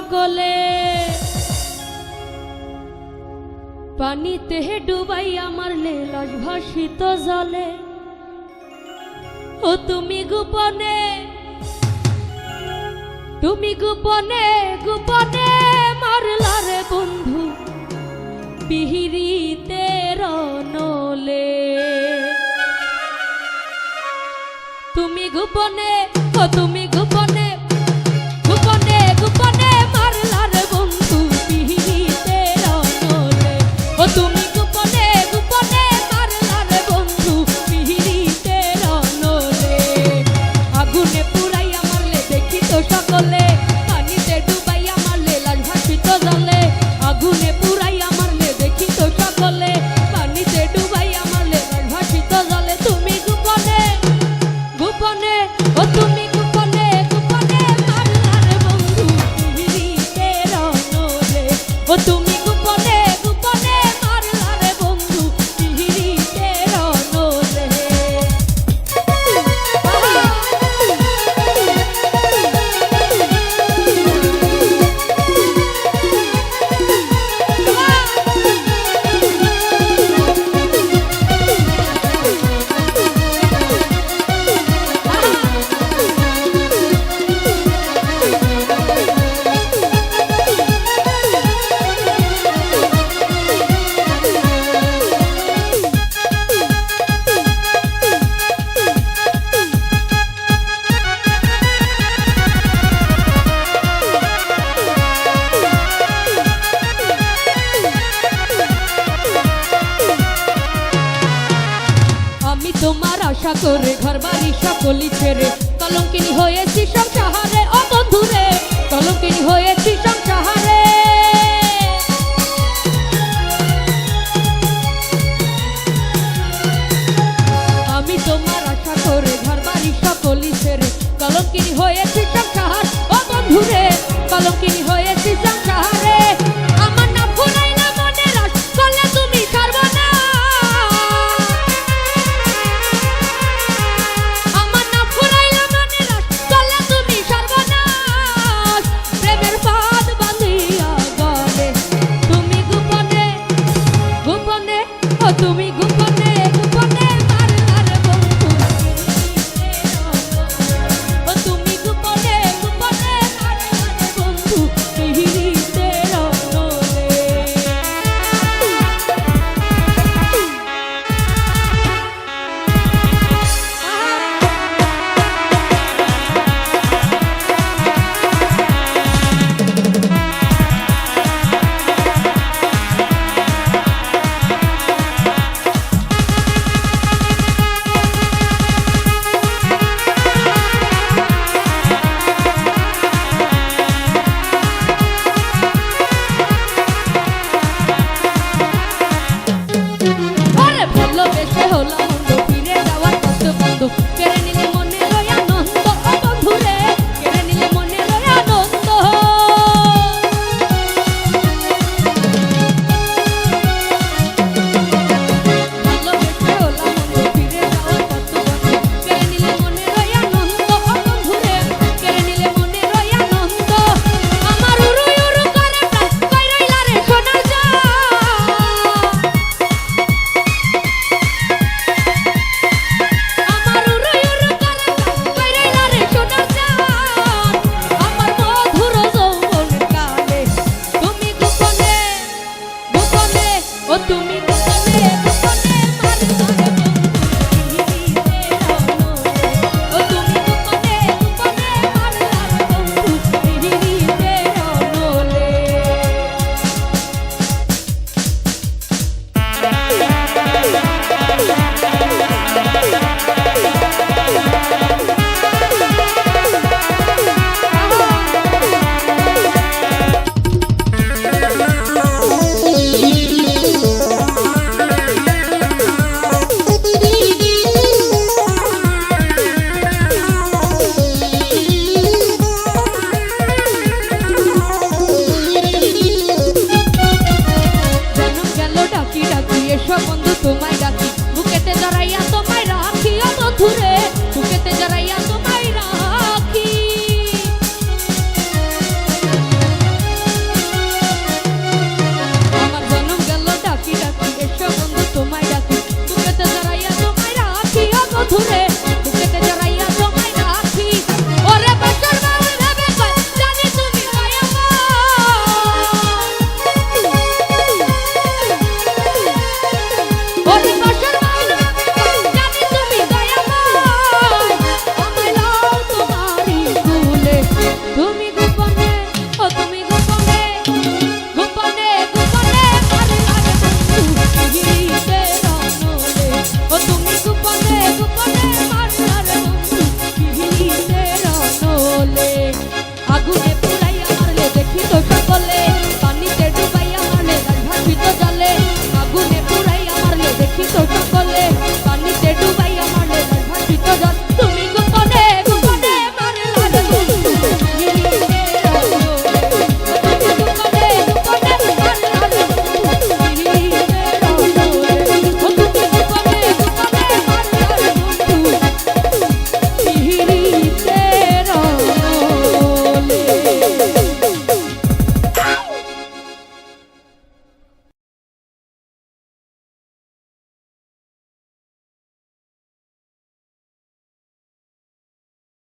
সকলে পানিতে ডুবাইয়া মারলে লাশ ভাসিত জলে। ও তুমি গোপনে গোপনে মারলা রে বন্ধু পিহিরিতে রনলে। তুমি গোপনে তুমি গোপনে গোপনে মারলা রে বন্ধু পিহিরিতে রনলে। ও তুমি গোপনে মারলা রে বন্ধু পিহিরিতে রনলে। আগুনে পুরাইয়া মারলে দেখি তো সকলে, পানিতে ডুবাইয়া মারলে লাশ ভাসিত জলে। আগুনে পুরাইয়া মারলে দেখি তো সকলে, পানিতে ডুবাইয়া মারলে লাশ ভাসিত জলে। তুমি গোপনে ও তুমি গোপনে মারলা রে বন্ধু পিহিরিতে রনলে। ও তুমি গোপনে মারলা রে বন্ধু পিহিরিতে রনলে। তোমার আশা করে ঘর বাড়ি সকলি ছেড়ে কলঙ্কিনী হয়েছি সংসারে। ও বন্ধুরে কলঙ্কিনী হয়েছি।